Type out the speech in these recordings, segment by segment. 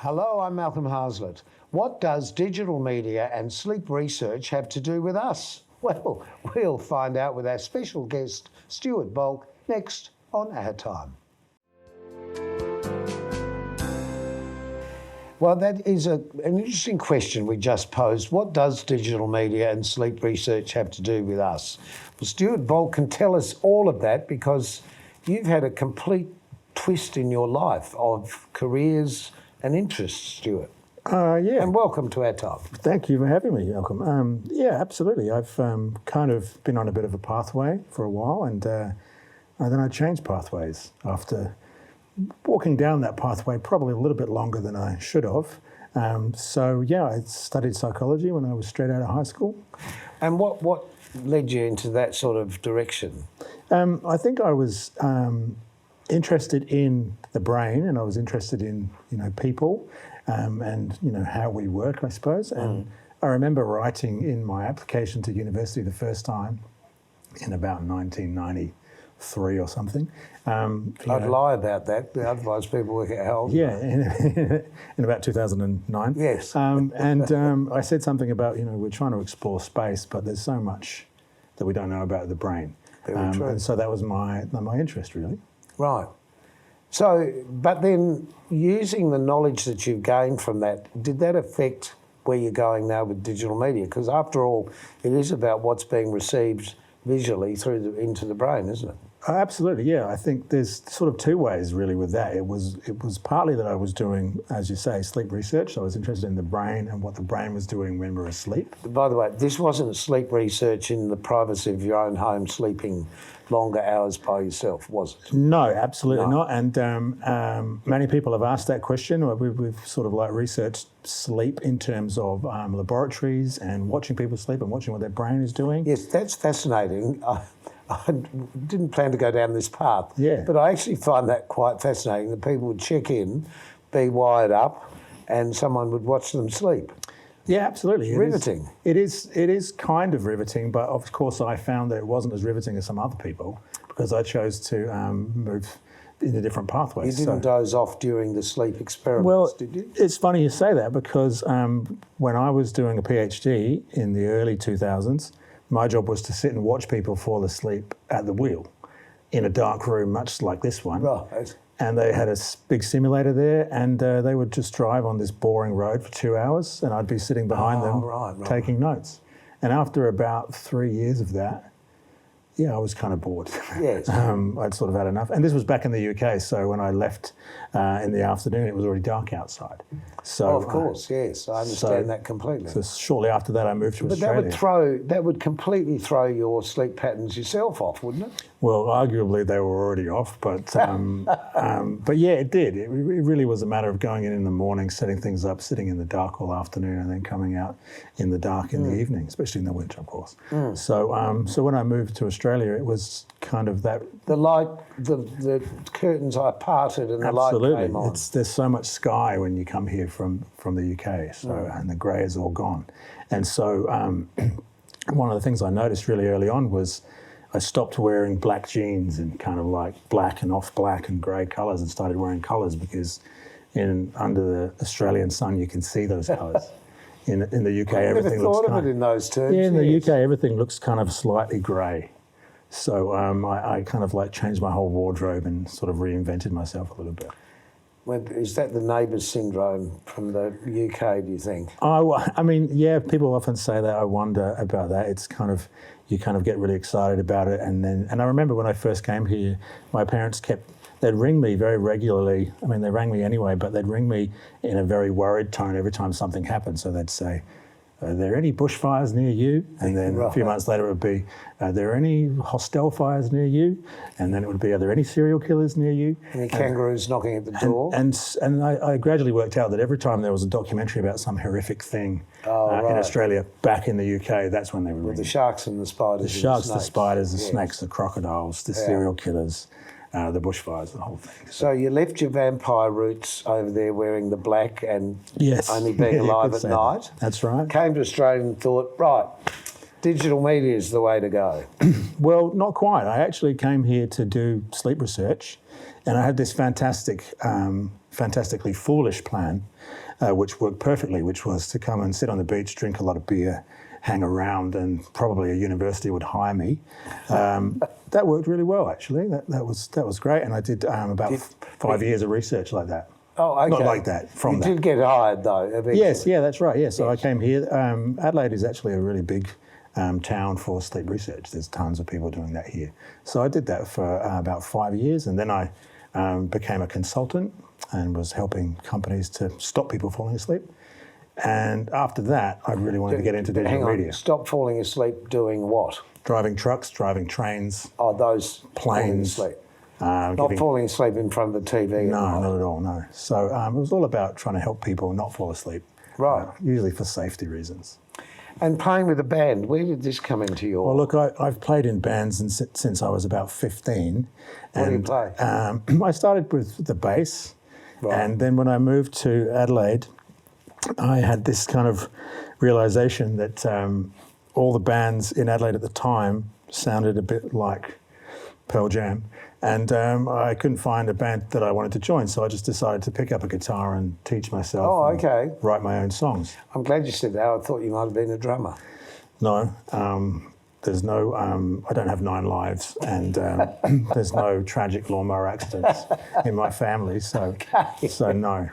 Hello, I'm Malcolm Haslett. What does digital media and sleep research have to do with us? Well, we'll find out with our special guest, Stuart Baulk, next on OurTime. Well, that is an interesting question we just posed. What does digital media and sleep research have to do with us? Well, Stuart Baulk can tell us all of that because you've had a complete twist in your life of careers and interests, Stuart. Yeah. And welcome to OurTime. Thank you for having me, Malcolm. Yeah, absolutely. I've kind of been on a bit of a pathway for a while, and then I changed pathways after walking down that pathway probably a little bit longer than I should have. So yeah, I studied psychology when I was straight out of high school. And what led you into that sort of direction? I think I was interested in the brain, and I was interested in people and how we work, I suppose. And I remember writing in my application to university the first time in about 1993 or something. I'd lie about that, otherwise people will get held. Yeah, in about 2009. Yes. I said something about, we're trying to explore space, but there's so much that we don't know about the brain. Very true. And so that was my interest, really. Right. So, but then using the knowledge that you've gained from that, did that affect where you're going now with digital media? Because after all, it is about what's being received visually into the brain, isn't it? Absolutely, yeah. I think there's sort of two ways really with that. It was partly that I was doing, as you say, sleep research. So I was interested in the brain and what the brain was doing when we're asleep. By the way, this wasn't sleep research in the privacy of your own home, sleeping longer hours by yourself, was it? No, absolutely not. And many people have asked that question. We've sort of like researched sleep in terms of laboratories and watching people sleep and watching what their brain is doing. Yes, that's fascinating. I didn't plan to go down this path, yeah, but I actually find that quite fascinating, that people would check in, be wired up, and someone would watch them sleep. Yeah, absolutely. Riveting. It is kind of riveting, but of course I found that it wasn't as riveting as some other people because I chose to move into different pathways. You didn't doze off during the sleep experiments, did you? It's funny you say that because when I was doing a PhD in the early 2000s, my job was to sit and watch people fall asleep at the wheel in a dark room, much like this one. Right. And they had a big simulator there, and they would just drive on this boring road for 2 hours, and I'd be sitting behind them taking notes. And after about 3 years of that, yeah, I was kind of bored. Yes. I'd sort of had enough. And this was back in the UK, so when I left in the afternoon, it was already dark outside. So, of course, yes, I understand that completely. So shortly after that, I moved to Australia. But that would completely throw your sleep patterns yourself off, wouldn't it? Well, arguably they were already off, but yeah, it did. It really was a matter of going in the morning, setting things up, sitting in the dark all afternoon, and then coming out in the dark in the evening, especially in the winter, of course. So when I moved to Australia, it was kind of that. The light, the curtains are parted, and the light came on. There's so much sky when you come here from the UK, and the grey is all gone, and so one of the things I noticed really early on was I stopped wearing black jeans and kind of like black and off black and grey colours and started wearing colours because under the Australian sun you can see those colours. In the UK, everything looks thought of it in those terms. Yeah, in the UK, everything looks kind of slightly grey. So I kind of like changed my whole wardrobe and sort of reinvented myself a little bit. Well, is that the neighbours syndrome from the UK, do you think? I mean, yeah, people often say that. I wonder about that. It's kind of, you kind of get really excited about it. And I remember when I first came here, my parents they'd ring me very regularly. I mean, they rang me anyway, but they'd ring me in a very worried tone every time something happened. So they'd say, are there any bushfires near you? And then a few months later it would be, are there any hostel fires near you? And then it would be, are there any serial killers near you? Any kangaroos knocking at the door? And I gradually worked out that every time there was a documentary about some horrific thing in Australia, back in the UK, that's when they would ring. The sharks and the spiders. The sharks, the spiders, the snakes, the crocodiles, the serial killers. The bushfires, the whole thing. So you left your vampire roots over there wearing the black and only being alive at night. That's right. Came to Australia and thought, right, digital media is the way to go. Well, not quite. I actually came here to do sleep research, and I had this fantastic fantastically foolish plan, which worked perfectly, which was to come and sit on the beach, drink a lot of beer, hang around, and probably a university would hire me. That worked really well, actually. That was great, and I did about 5 years of research like that. Oh, okay. Not like that, from you that. You did get hired, though, eventually. Yes, yeah, that's right. Yeah, so I came here. Adelaide is actually a really big town for sleep research. There's tons of people doing that here. So I did that for about 5 years, and then I became a consultant and was helping companies to stop people falling asleep. And after that, I really wanted to get into digital media. Stop falling asleep doing what? Driving trucks, driving trains. Oh, those planes. Falling asleep. Not falling asleep in front of the TV. No, not at all, no. So it was all about trying to help people not fall asleep. Right. Usually for safety reasons. And playing with a band, where did this come into your... Well, look, I've played in bands since I was about 15. What do you play? I started with the bass. Right. And then when I moved to Adelaide, I had this kind of realisation that all the bands in Adelaide at the time sounded a bit like Pearl Jam. And I couldn't find a band that I wanted to join, so I just decided to pick up a guitar and teach myself. Oh, okay. Write my own songs. I'm glad you said that. I thought you might have been a drummer. No, there's no. I don't have 9 lives, and there's no tragic lawnmower accidents in my family. So, so no.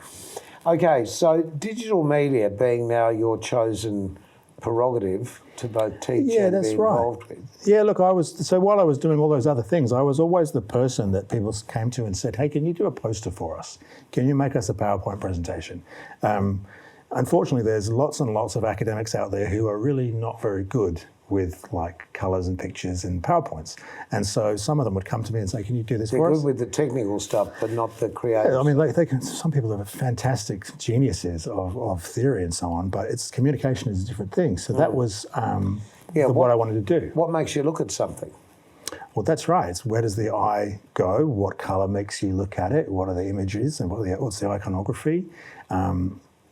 Okay, so digital media being now your chosen prerogative to both teach and be involved with. Yeah, look, while I was doing all those other things, I was always the person that people came to and said, hey, can you do a poster for us? Can you make us a PowerPoint presentation? Unfortunately, there's lots and lots of academics out there who are really not very good with like colours and pictures and PowerPoints. And so some of them would come to me and say, can you do this for us? They're good with the technical stuff, but not the creative. Yeah, I mean, some people are fantastic geniuses of theory and so on, but communication is a different thing. So that was what I wanted to do. What makes you look at something? Well, that's right. It's where does the eye go? What colour makes you look at it? What are the images and what's the iconography?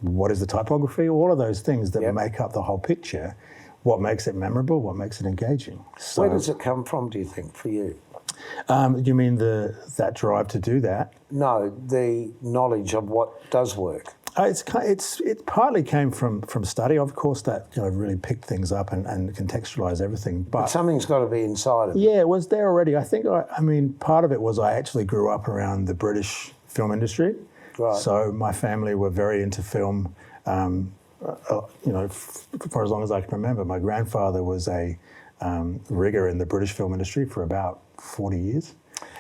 What is the typography? All of those things that make up the whole picture. What makes it memorable? What makes it engaging? So, where does it come from, do you think, for you? You mean that drive to do that? No, the knowledge of what does work. It partly came from study, of course. That really picked things up and contextualised everything. But something's got to be inside of it. Yeah, it was there already. I think. I mean, part of it was I actually grew up around the British film industry. Right. So my family were very into film. For as long as I can remember, my grandfather was a rigger in the British film industry for about 40 years.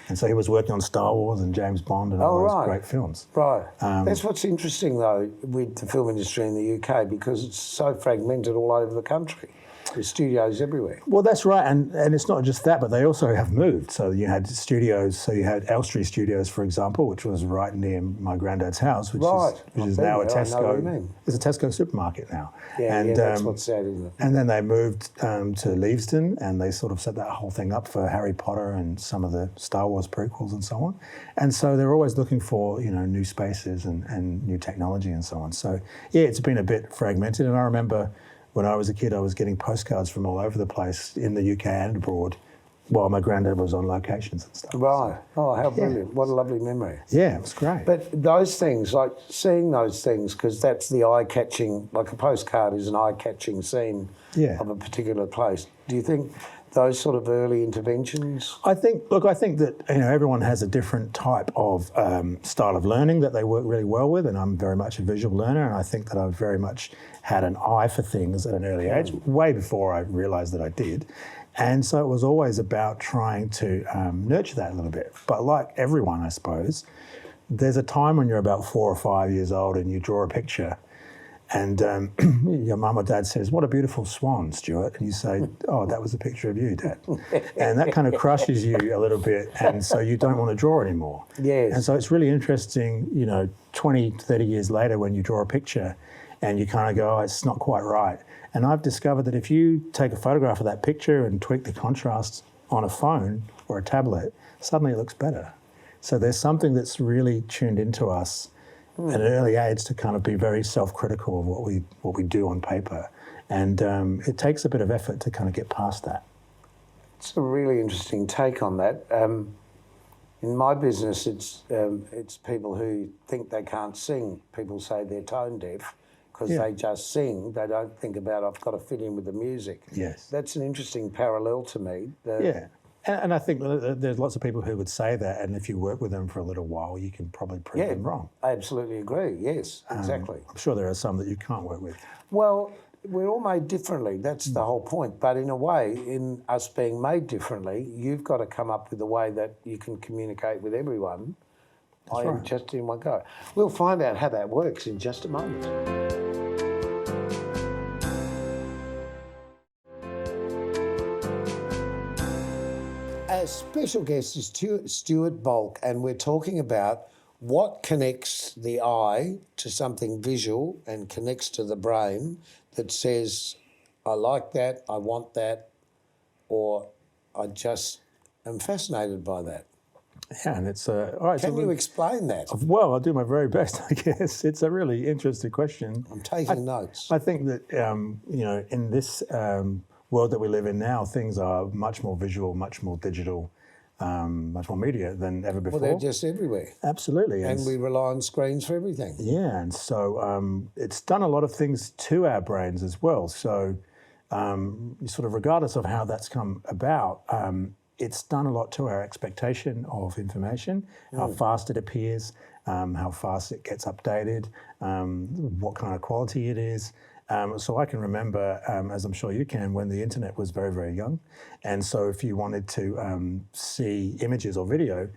And so he was working on Star Wars and James Bond and all those great films. Right. That's what's interesting, though, with the film industry in the UK, because it's so fragmented all over the country. There's studios everywhere. Well, that's right. And it's not just that, but they also have moved. So you had studios. So you had Elstree Studios, for example, which was right near my granddad's house, which is now a Tesco. It's a Tesco supermarket now. Yeah, that's what's sad, isn't it? And then they moved to Leavesden, and they sort of set that whole thing up for Harry Potter and some of the Star Wars prequels and so on. And so they're always looking for, new spaces and new technology and so on. So, yeah, it's been a bit fragmented. And I remember when I was a kid, I was getting postcards from all over the place in the UK and abroad while my granddad was on locations and stuff. Right. So, how brilliant. What a lovely memory. Yeah, it was great. But those things, like seeing those things, because that's the eye-catching, like a postcard is an eye-catching scene of a particular place. Do you think those sort of early interventions? I think that everyone has a different type of style of learning that they work really well with, and I'm very much a visual learner, and I think that I've very much had an eye for things at an early age, way before I realised that I did. And so it was always about trying to nurture that a little bit. But like everyone, I suppose, there's a time when you're about 4 or 5 years old and you draw a picture and your mum or dad says, what a beautiful swan, Stuart. And you say, oh, that was a picture of you, Dad. And that kind of crushes you a little bit. And so you don't want to draw anymore. Yes. And so it's really interesting, 20, 30 years later when you draw a picture and you kind of go, oh, it's not quite right. And I've discovered that if you take a photograph of that picture and tweak the contrast on a phone or a tablet, suddenly it looks better. So there's something that's really tuned into us at an early age to kind of be very self-critical of what we do on paper. And it takes a bit of effort to kind of get past that. It's a really interesting take on that. In my business, it's people who think they can't sing. People say they're tone deaf because Yeah. they just sing. They don't think about, I've got to fit in with the music. Yes. That's an interesting parallel to me. Yeah. And I think there's lots of people who would say that, and if you work with them for a little while, you can probably prove them wrong. I absolutely agree. Yes, exactly. I'm sure there are some that you can't work with. Well, we're all made differently. That's the whole point. But in a way, in us being made differently, you've got to come up with a way that you can communicate with everyone. That's right. Just in one go. We'll find out how that works in just a moment. Our special guest is Stuart Baulk, and we're talking about what connects the eye to something visual and connects to the brain that says, I like that, I want that, or I just am fascinated by that. Yeah, and it's all right. Can you explain that? Well, I'll do my very best, I guess. It's a really interesting question. I'm taking notes. I think that in this world that we live in now, things are much more visual, much more digital, much more media than ever before. Well, they're just everywhere. Absolutely. And we rely on screens for everything. Yeah, and so it's done a lot of things to our brains as well. So sort of regardless of how that's come about, it's done a lot to our expectation of information, how fast it appears, how fast it gets updated, what kind of quality it is. So I can remember, as I'm sure you can, when the internet was very, very young. And so if you wanted to see images or video,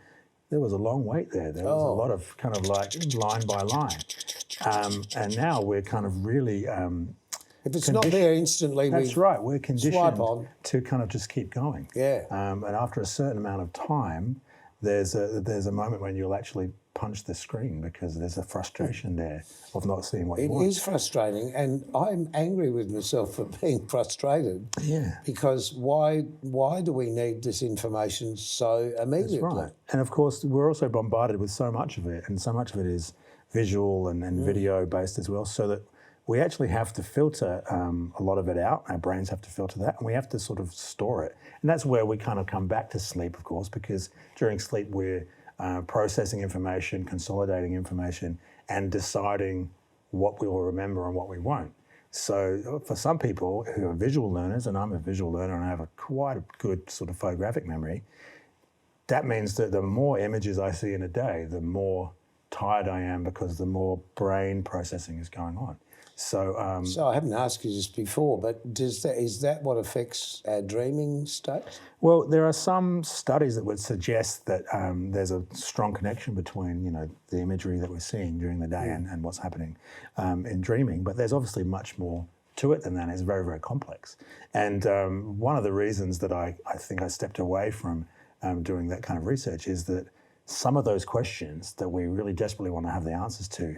there was a long wait there. There was a lot of kind of like line by line. And now we're kind of really... if it's not there instantly, that's right. We're conditioned swipe on. to kind of just keep going. Yeah. And after a certain amount of time, there's a moment when you'll actually punch the screen because there's a frustration there of not seeing what you want. It is frustrating, and I'm angry with myself for being frustrated. Yeah. Because why do we need this information so immediately? That's right. And of course, we're also bombarded with so much of it, and so much of it is visual and video based as well, so that we actually have to filter a lot of it out. Our brains have to filter that, and we have to sort of store it. And that's where we kind of come back to sleep, of course, because during sleep we're processing information, consolidating information, and deciding what we will remember and what we won't. So for some people who are visual learners, and I'm a visual learner and I have quite a good sort of photographic memory, that means that the more images I see in a day, the more tired I am because the more brain processing is going on. So, So I haven't asked you this before, but is that what affects our dreaming state? Well, there are some studies that would suggest that there's a strong connection between, the imagery that we're seeing during the day and what's happening in dreaming. But there's obviously much more to it than that. It's very, very complex. And one of the reasons that I think I stepped away from doing that kind of research is that some of those questions that we really desperately want to have the answers to,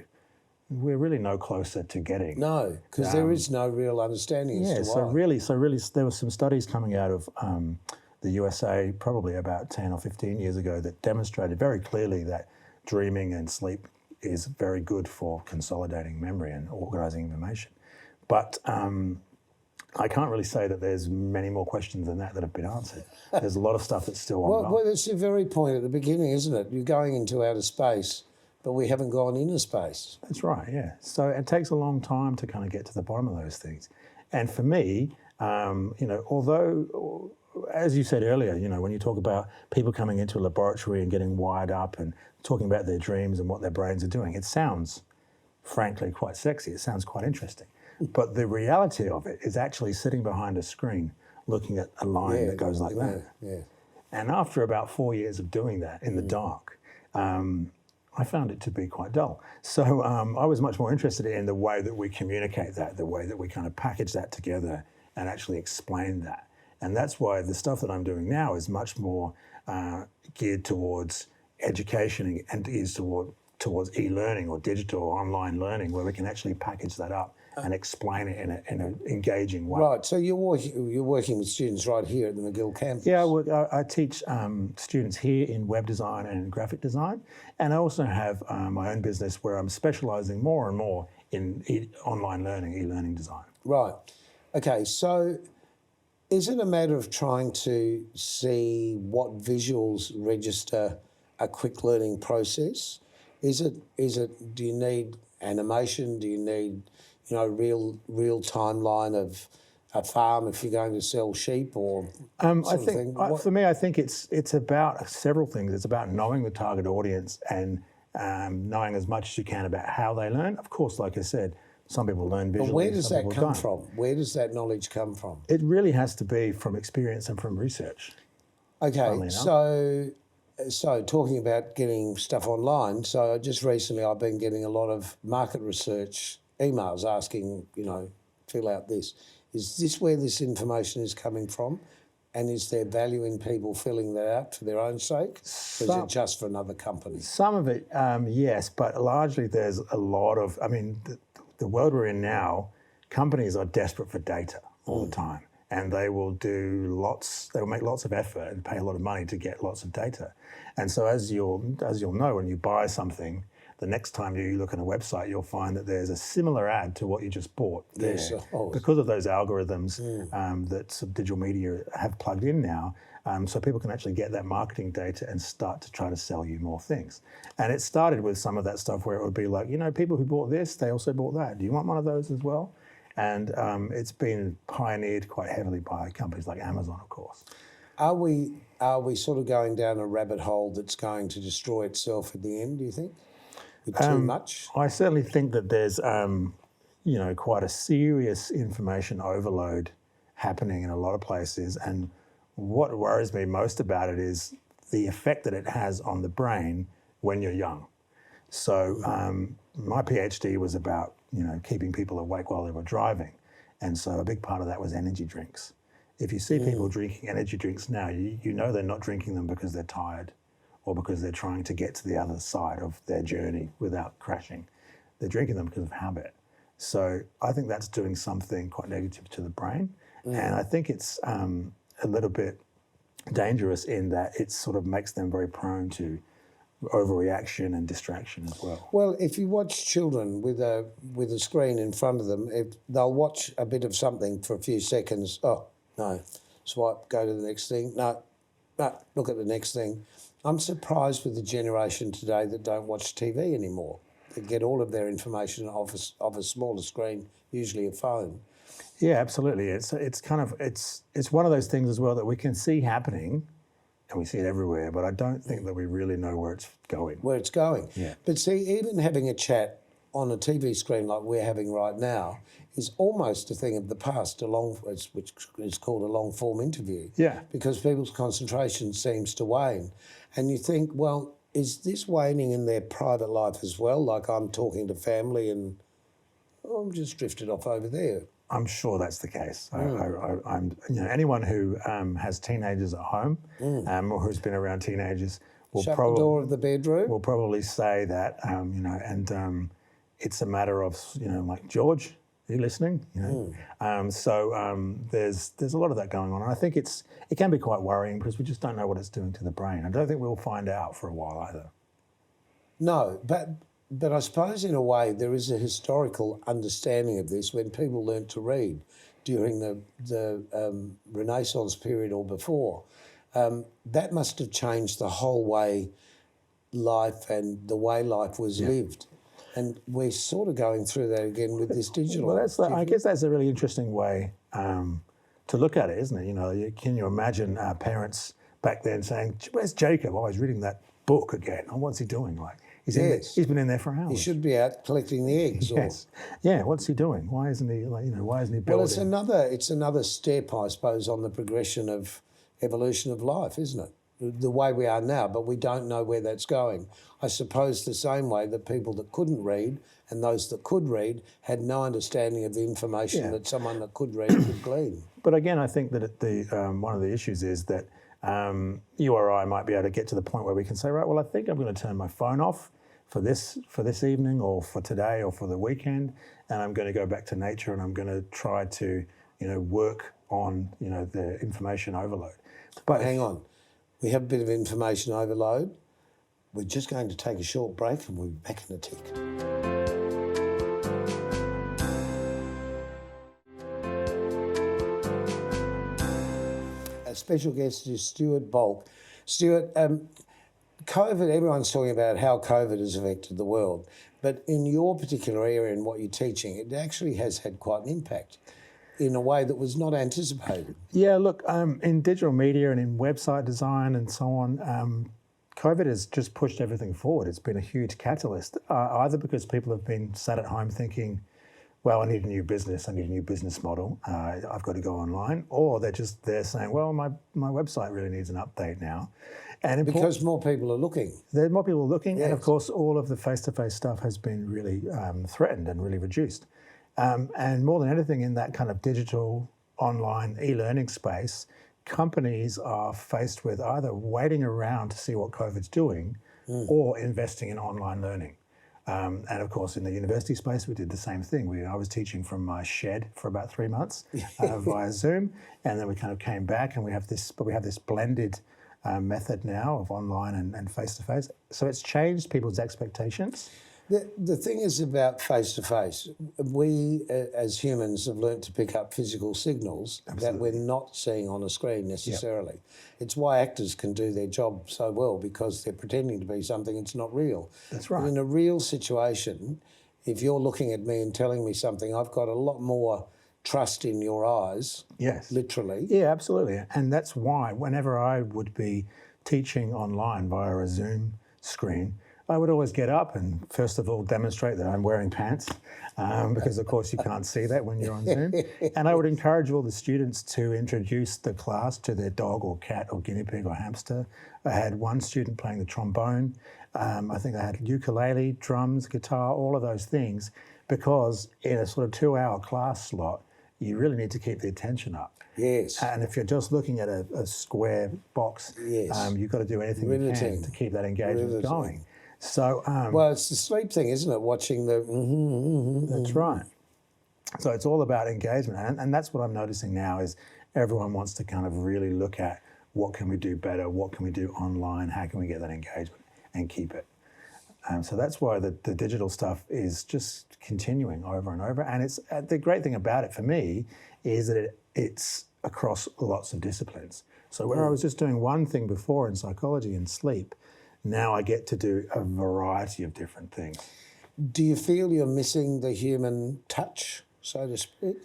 we're really no closer to getting. No, because there is no real understanding as to why. So really, there were some studies coming out of the USA probably about 10 or 15 years ago that demonstrated very clearly that dreaming and sleep is very good for consolidating memory and organising information. But I can't really say that there's many more questions than that have been answered. There's a lot of stuff that's still ongoing. Well, that's the very point at the beginning, isn't it? You're going into outer space, but we haven't gone into space. That's right, yeah. So it takes a long time to kind of get to the bottom of those things. And for me, although, as you said earlier, when you talk about people coming into a laboratory and getting wired up and talking about their dreams and what their brains are doing, it sounds, frankly, quite sexy. It sounds quite interesting. But the reality of it is actually sitting behind a screen looking at a line that goes like that. Yeah. And after about 4 years of doing that in the dark, I found it to be quite dull. So I was much more interested in the way that we communicate that, the way that we kind of package that together and actually explain that. And that's why the stuff that I'm doing now is much more geared towards education and is towards e-learning or digital or online learning, where we can actually package that up and explain it in an engaging way. Right, so you're working with students right here at the McGill campus. Yeah, I teach students here in web design and graphic design, and I also have my own business where I'm specialising more and more in online learning, e-learning design. Right. Okay, so is it a matter of trying to see what visuals register a quick learning process? Is it? Do you need animation? Do you need, real timeline of a farm if you're going to sell sheep or I think for me, I think it's about several things. It's about knowing the target audience and knowing as much as you can about how they learn. Of course, like I said, some people learn visually. But where does that come don't. from? Where does that knowledge come from? It really has to be from experience and from research. Okay, so talking about getting stuff online, so just recently I've been getting a lot of market research emails asking, fill out this. Is this where this information is coming from? And is there value in people filling that out for their own sake? Or is it just for another company? Some of it, yes, but largely there's a lot of, the world we're in now, companies are desperate for data all the time. And they will make lots of effort and pay a lot of money to get lots of data. And so as you'll know, when you buy something, the next time you look at a website, you'll find that there's a similar ad to what you just bought there. Yes, because of those algorithms that some digital media have plugged in now, so people can actually get that marketing data and start to try to sell you more things. And it started with some of that stuff where it would be like, people who bought this, they also bought that. Do you want one of those as well? And it's been pioneered quite heavily by companies like Amazon, of course. Are we sort of going down a rabbit hole that's going to destroy itself at the end, do you think? With too much? I certainly think that there's, quite a serious information overload happening in a lot of places. And what worries me most about it is the effect that it has on the brain when you're young. So my PhD was about, keeping people awake while they were driving. And so a big part of that was energy drinks. If you see people drinking energy drinks now, you know they're not drinking them because they're tired or because they're trying to get to the other side of their journey without crashing. They're drinking them because of habit. So I think that's doing something quite negative to the brain. And I think it's a little bit dangerous in that it sort of makes them very prone to overreaction and distraction as well. Well, if you watch children with a screen in front of them, they'll watch a bit of something for a few seconds. Oh, no, swipe, go to the next thing. No, look at the next thing. I'm surprised with the generation today that don't watch TV anymore. They get all of their information off a smaller screen, usually a phone. Yeah, absolutely. It's one of those things as well that we can see happening, and we see it everywhere, but I don't think that we really know where it's going. Yeah. But see, even having a chat on a TV screen like we're having right now is almost a thing of the past, which is called a long-form interview. Yeah. Because people's concentration seems to wane. And you think, well, is this waning in their private life as well? Like I'm talking to family and I'm just drifted off over there. I'm sure that's the case. I'm anyone who has teenagers at home or who's been around teenagers will Shut the door of the bedroom. Will probably say that, it's a matter of, like, George, are you listening? There's a lot of that going on. And I think it can be quite worrying because we just don't know what it's doing to the brain. I don't think we'll find out for a while either. No, but I suppose in a way there is a historical understanding of this when people learnt to read during the Renaissance period or before. That must have changed the whole way life and the way life was lived. And we're sort of going through that again with this digital. Well, I guess that's a really interesting way to look at it, isn't it? Can you imagine parents back then saying, "Where's Jacob? Oh, he's reading that book again. Oh, what's he doing?" Like he's been in there for hours. He should be out collecting the eggs. Yes. Yeah. What's he doing? Why isn't he? Why isn't he building? Well, it's another step, I suppose, on the progression of evolution of life, isn't it? The way we are now, but we don't know where that's going. I suppose the same way that people that couldn't read and those that could read had no understanding of the information that someone that could read could glean. But again, I think that one of the issues is that you or I might be able to get to the point where we can say, right, well, I think I'm going to turn my phone off for this evening or for today or for the weekend, and I'm going to go back to nature and I'm going to try to, work on, the information overload. But hang on. We have a bit of information overload. We're just going to take a short break and we'll be back in a tick. Our special guest is Stuart Baulk. Stuart, COVID, everyone's talking about how COVID has affected the world, but in your particular area and what you're teaching, it actually has had quite an impact in a way that was not anticipated. Yeah, look, in digital media and in website design and so on, COVID has just pushed everything forward. It's been a huge catalyst, either because people have been sat at home thinking, well, I need a new business, I need a new business model, I've got to go online, or they're saying, well, my website really needs an update now. And because more people are looking. There are more people looking, Yes. and of course, all of the face-to-face stuff has been really threatened and really reduced. And more than anything, in that kind of digital, online, e-learning space, companies are faced with either waiting around to see what COVID's doing or investing in online learning. And of course, in the university space, we did the same thing. I was teaching from my shed for about 3 months via Zoom, and then we kind of came back, and we have this blended method now of online and face-to-face. So it's changed people's expectations. The thing is about face-to-face, we as humans have learnt to pick up physical signals that we're not seeing on a screen necessarily. Yep. It's why actors can do their job so well, because they're pretending to be something that's not real. That's right. But in a real situation, if you're looking at me and telling me something, I've got a lot more trust in your eyes, yes, literally. Yeah, absolutely. And that's why whenever I would be teaching online via a Zoom screen, I would always get up and first of all demonstrate that I'm wearing pants, because of course you can't see that when you're on Zoom. And I would encourage all the students to introduce the class to their dog or cat or guinea pig or hamster. I had one student playing the trombone. I think I had ukulele, drums, guitar, all of those things, because in a sort of 2-hour class slot, you really need to keep the attention up. Yes. And if you're just looking at a square box, yes. You've got to do anything you can to keep that engagement going. So, well, it's the sleep thing, isn't it? Watching the. That's right. So it's all about engagement, and that's what I'm noticing now is everyone wants to kind of really look at what can we do better, what can we do online, how can we get that engagement and keep it. So that's why the digital stuff is just continuing over and over. And it's the great thing about it for me is that it's across lots of disciplines. So where I was just doing one thing before in psychology and sleep, now I get to do a variety of different things. Do you feel you're missing the human touch, so to speak?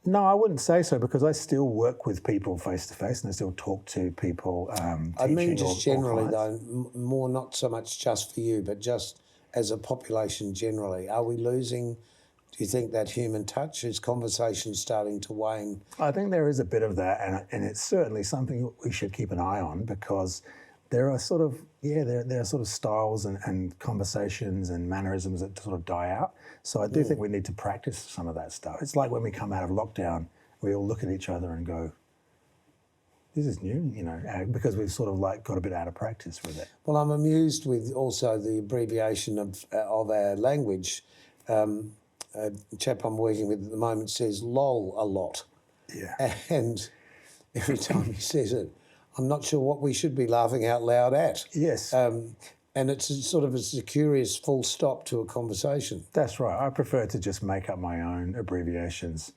No, I wouldn't say so, because I still work with people face to face and I still talk to people. I mean, just generally, though, more not so much just for you, but just as a population generally. Are we losing, do you think, that human touch? Is conversation starting to wane? I think there is a bit of that, and it's certainly something we should keep an eye on, because there are sort of, there are sort of styles and conversations and mannerisms that sort of die out. So I do think we need to practice some of that stuff. It's like when we come out of lockdown, we all look at each other and go, this is new, because we've sort of like got a bit out of practice with it. Well, I'm amused with also the abbreviation of our language. A chap I'm working with at the moment says lol a lot. Yeah. And every time he says it, I'm not sure what we should be laughing out loud at. Yes. And it's a curious full stop to a conversation. That's right. I prefer to just make up my own abbreviations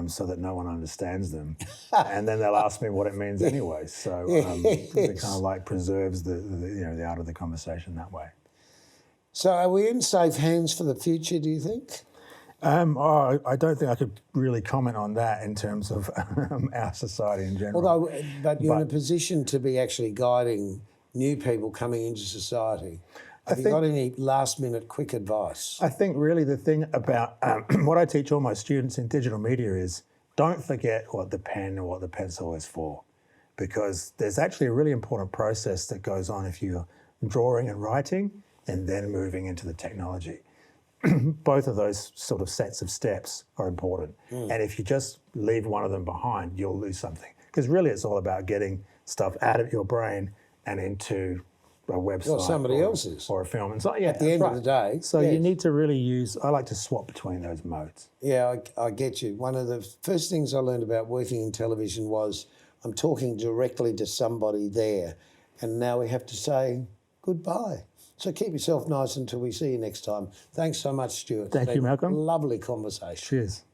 so that no one understands them. And then they'll ask me what it means anyway. So it kind of like preserves the art of the conversation that way. So are we in safe hands for the future, do you think? I don't think I could really comment on that in terms of our society in general. But you're in a position to be actually guiding new people coming into society. Have you got any last-minute quick advice? I think really the thing about what I teach all my students in digital media is don't forget what the pen or what the pencil is for, because there's actually a really important process that goes on if you're drawing and writing and then moving into the technology. Both of those sort of sets of steps are important. And if you just leave one of them behind, you'll lose something. Because really it's all about getting stuff out of your brain and into a website or somebody else's. Or a film. And so, at the end of the day. So you need to really I like to swap between those modes. Yeah, I get you. One of the first things I learned about working in television was I'm talking directly to somebody there. And now we have to say goodbye. So keep yourself nice until we see you next time. Thanks so much, Stuart. Thank you, Malcolm. Lovely conversation. Cheers.